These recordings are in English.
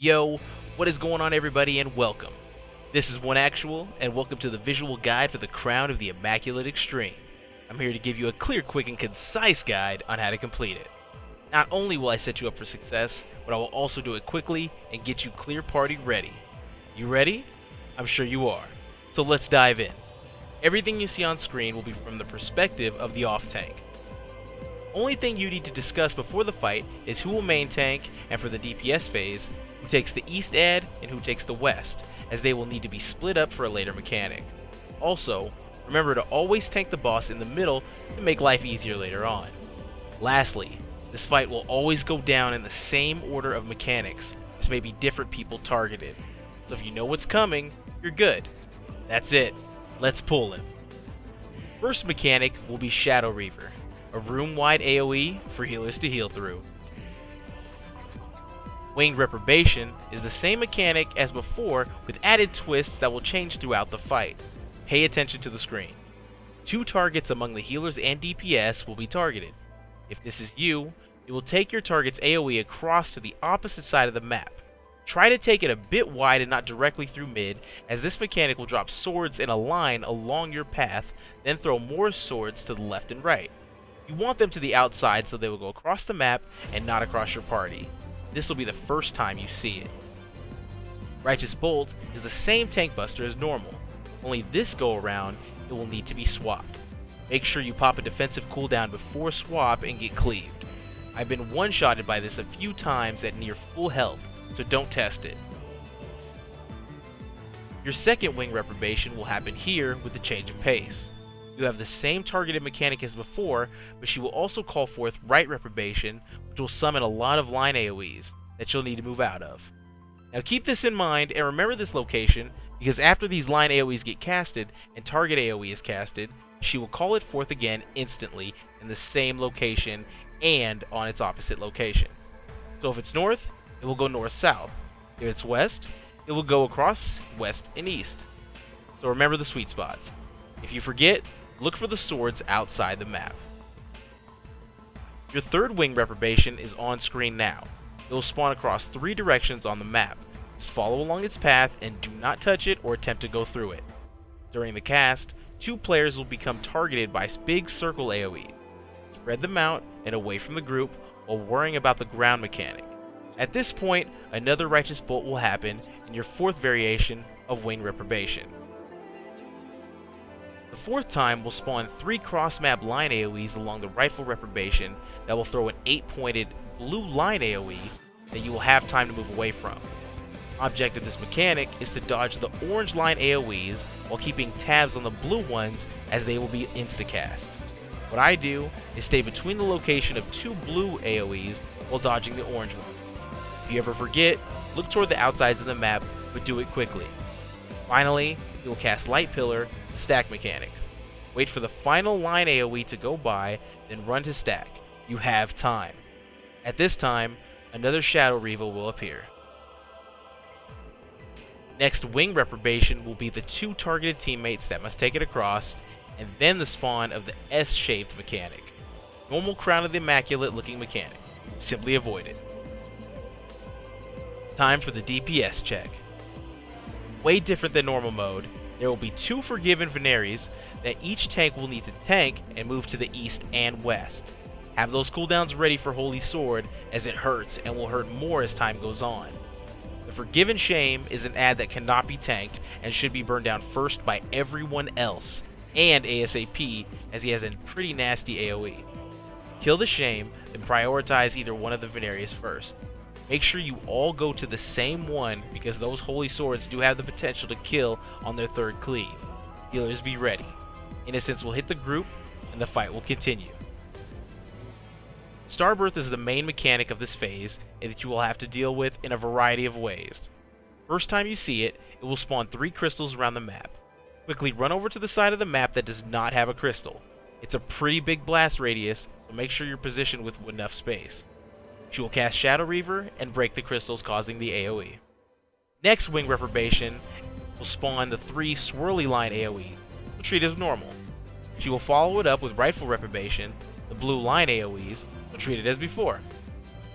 Yo, what is going on everybody and welcome. This is OneActual and welcome to the visual guide for the crown of the Immaculate Extreme. I'm here to give you a clear, quick, and concise guide on how to complete it. Not only will I set you up for success, but I will also do it quickly and get you clear party ready. You ready? I'm sure you are. So let's dive in. Everything you see on screen will be from the perspective of the off tank. Only thing you need to discuss before the fight is who will main tank, and for the DPS phase, who takes the east ad and who takes the west, as they will need to be split up for a later mechanic. Also, remember to always tank the boss in the middle to make life easier later on. Lastly, this fight will always go down in the same order of mechanics, just may be different people targeted. So if you know what's coming, you're good. That's it. Let's pull him. First mechanic will be SHADOWREAVER, a room-wide AoE for healers to heal through. Winged Reprobation is the same mechanic as before with added twists that will change throughout the fight. Pay attention to the screen. 2 targets among the healers and DPS will be targeted. If this is you, it will take your target's AoE across to the opposite side of the map. Try to take it a bit wide and not directly through mid, as this mechanic will drop swords in a line along your path, then throw more swords to the left and right. You want them to the outside so they will go across the map and not across your party. This will be the first time you see it. Righteous Bolt is the same tank buster as normal, only this go around it will need to be swapped. Make sure you pop a defensive cooldown before swap and get cleaved. I've been one-shotted by this a few times at near full health, so don't test it. Your second Wing Reprobation will happen here with the change of pace. You have the same targeted mechanic as before, but she will also call forth Right Reprobation, which will summon a lot of line AoEs that you'll need to move out of. Now keep this in mind and remember this location, because after these line AoEs get casted and target AoE is casted, she will call it forth again instantly in the same location and on its opposite location. So if it's north, it will go north-south. If it's west, it will go across west and east. So remember the sweet spots. If you forget, look for the swords outside the map. Your third Wing Reprobation is on screen now. It will spawn across 3 directions on the map. Just follow along its path and do not touch it or attempt to go through it. During the cast, 2 players will become targeted by big circle AoE. Spread them out and away from the group while worrying about the ground mechanic. At this point, another Righteous Bolt will happen in your 4th variation of Wing Reprobation. The 4th time will spawn 3 cross-map line AoEs along the Rightful Reprobation that will throw an 8-pointed blue line AoE that you will have time to move away from. Object of this mechanic is to dodge the orange line AoEs while keeping tabs on the blue ones as they will be instacasts. What I do is stay between the location of 2 blue AoEs while dodging the orange ones. If you ever forget, look toward the outsides of the map, but do it quickly. Finally, you will cast Light Pillar, the stack mechanic. Wait for the final line AoE to go by, then run to stack. You have time. At this time, another SHADOWREAVER will appear. Next Wing Reprobation will be the 2 targeted teammates that must take it across, and then the spawn of the S-shaped mechanic. Normal Crown of the Immaculate looking mechanic. Simply avoid it. Time for the DPS check. Way different than normal mode, there will be 2 Forgiven Veneries that each tank will need to tank and move to the east and west. Have those cooldowns ready for Holy Sword, as it hurts and will hurt more as time goes on. The Forgiven Shame is an ad that cannot be tanked and should be burned down first by everyone else, and ASAP, as he has a pretty nasty AoE. Kill the Shame, then prioritize either one of the Veneries first. Make sure you all go to the same one, because those Holy Swords do have the potential to kill on their 3rd cleave. Healers be ready. Innocence will hit the group, and the fight will continue. STARBIRTH is the main mechanic of this phase, and that you will have to deal with in a variety of ways. First time you see it, it will spawn 3 crystals around the map. Quickly run over to the side of the map that does not have a crystal. It's a pretty big blast radius, so make sure you're positioned with enough space. She will cast SHADOWREAVER and break the crystals, causing the AoE. Next Wing Reprobation will spawn the 3 swirly line AoE, will treat as normal. She will follow it up with Rightful Reprobation, the blue line AoEs, will treat it as before.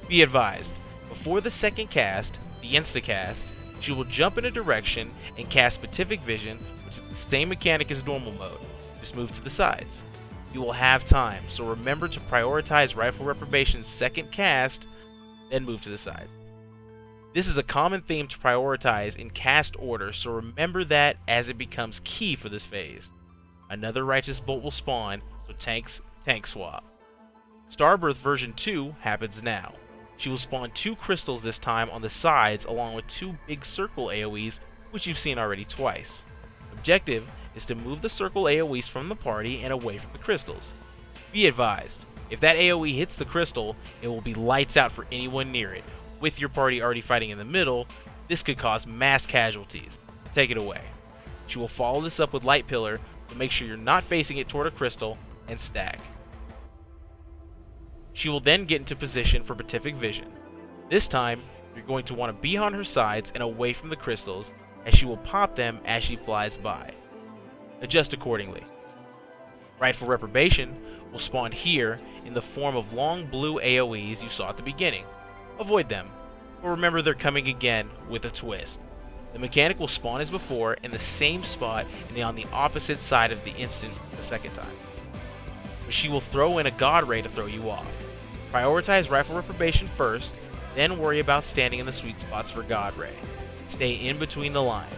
Be advised, before the second cast, the instacast, she will jump in a direction and cast Beatific Vision, which is the same mechanic as normal mode, just move to the sides. You will have time, so remember to prioritize Rightful Reprobation's second cast, then move to the sides. This is a common theme to prioritize in cast order, so remember that as it becomes key for this phase. Another Righteous Bolt will spawn, so tank swap. STARBIRTH version 2 happens now. She will spawn 2 crystals this time on the sides along with 2 big circle AoEs, which you've seen already twice. Objective is to move the circle AoEs from the party and away from the crystals. Be advised, if that AoE hits the crystal, it will be lights out for anyone near it. With your party already fighting in the middle, this could cause mass casualties. Take it away. She will follow this up with Light Pillar, so make sure you're not facing it toward a crystal, and stack. She will then get into position for Beatific Vision. This time, you're going to want to be on her sides and away from the crystals, as she will pop them as she flies by. Adjust accordingly. Rightful Reprobation will spawn here in the form of long blue AoEs you saw at the beginning. Avoid them, but remember they're coming again with a twist. The mechanic will spawn as before in the same spot and on the opposite side of the instant the second time. But she will throw in a God Ray to throw you off. Prioritize Rightful Reprobation first, then worry about standing in the sweet spots for God Ray. Stay in between the lines,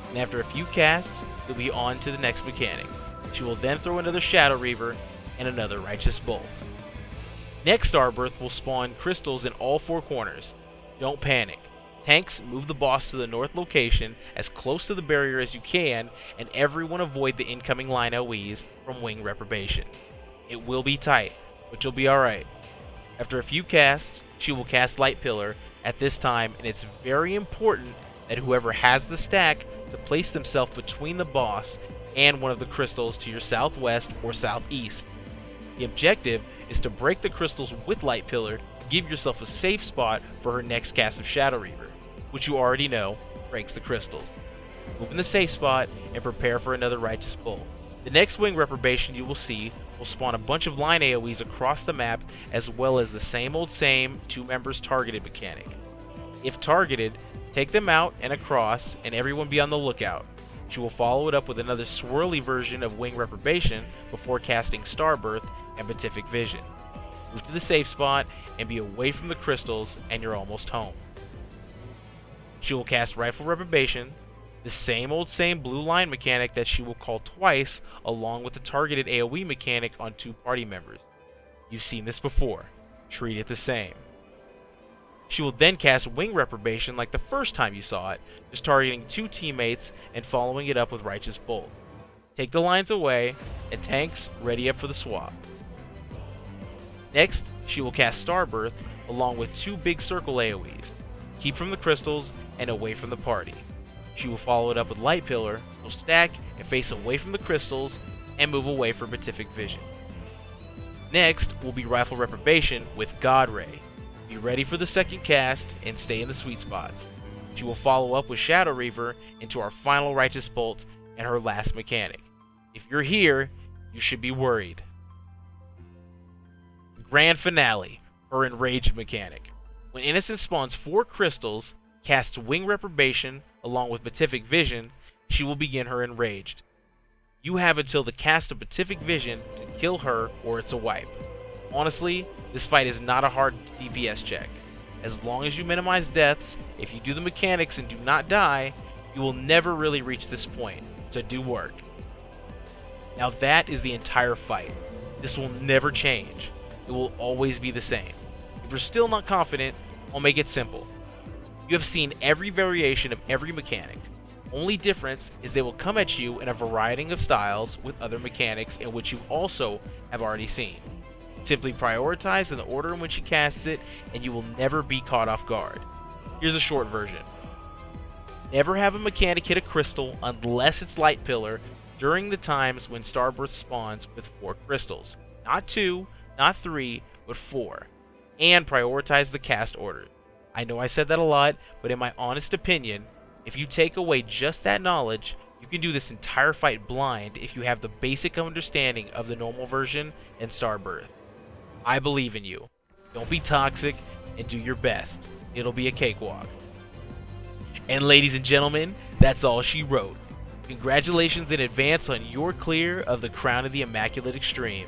and after a few casts, you'll be on to the next mechanic. She will then throw another SHADOWREAVER and another Righteous Bolt. Next STARBIRTH will spawn crystals in all 4 corners. Don't panic. Tanks move the boss to the north location as close to the barrier as you can, and everyone avoid the incoming line OEs from Wing Reprobation. It will be tight, but you'll be alright. After a few casts, she will cast Light Pillar at this time, and it's very important that whoever has the stack to place themselves between the boss and one of the crystals to your southwest or southeast. The objective is to break the crystals with Light Pillar to give yourself a safe spot for her next cast of SHADOWREAVER, which you already know breaks the crystals. Move in the safe spot and prepare for another Righteous Bolt. The next Wing Reprobation you will see will spawn a bunch of line AoEs across the map, as well as the same 2 members targeted mechanic. If targeted, take them out and across, and everyone be on the lookout. She will follow it up with another swirly version of Wing Reprobation before casting STARBIRTH and Beatific Vision. Move to the safe spot and be away from the crystals, and you're almost home. She will cast Rightful Reprobation, the same blue line mechanic that she will call twice, along with the targeted AoE mechanic on 2 party members. You've seen this before. Treat it the same. She will then cast Wing Reprobation like the first time you saw it, just targeting 2 teammates and following it up with Righteous Bolt. Take the lines away, and tanks ready up for the swap. Next, she will cast STARBIRTH along with 2 big circle AoEs. Keep from the crystals and away from the party. She will follow it up with Light Pillar, so stack and face away from the crystals and move away for Beatific Vision. Next will be Rightful Reprobation with God Ray. Be ready for the second cast and stay in the sweet spots. She will follow up with SHADOWREAVER into our final Righteous Bolt and her last mechanic. If you're here, you should be worried. Grand Finale, her Enraged mechanic. When Innocence spawns 4 crystals, casts Wing Reprobation along with Beatific Vision, she will begin her Enraged. You have until the cast of Beatific Vision to kill her or it's a wipe. Honestly, this fight is not a hard DPS check. As long as you minimize deaths, if you do the mechanics and do not die, you will never really reach this point, so do work. Now that is the entire fight. This will never change. It will always be the same. If you're still not confident, I'll make it simple. You have seen every variation of every mechanic. Only difference is they will come at you in a variety of styles with other mechanics in which you also have already seen. Simply prioritize in the order in which he casts it, and you will never be caught off guard. Here's a short version. Never have a mechanic hit a crystal unless it's Light Pillar during the times when STARBIRTH spawns with 4 crystals. Not 2, not 3, but 4. And prioritize the cast order. I know I said that a lot, but in my honest opinion, if you take away just that knowledge, you can do this entire fight blind if you have the basic understanding of the normal version and STARBIRTH. I believe in you. Don't be toxic and do your best. It'll be a cakewalk. And ladies and gentlemen, that's all she wrote. Congratulations in advance on your clear of the Crown of the Immaculate Extreme.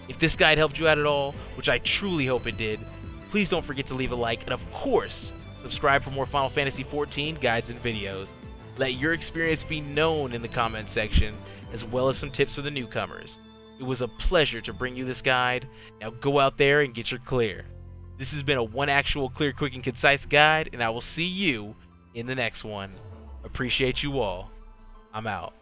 If this guide helped you out at all, which I truly hope it did, please don't forget to leave a like, and of course, subscribe for more Final Fantasy XIV guides and videos. Let your experience be known in the comments section, as well as some tips for the newcomers. It was a pleasure to bring you this guide. Now go out there and get your clear. This has been a OneActual clear, quick, and concise guide, and I will see you in the next one. Appreciate you all. I'm out.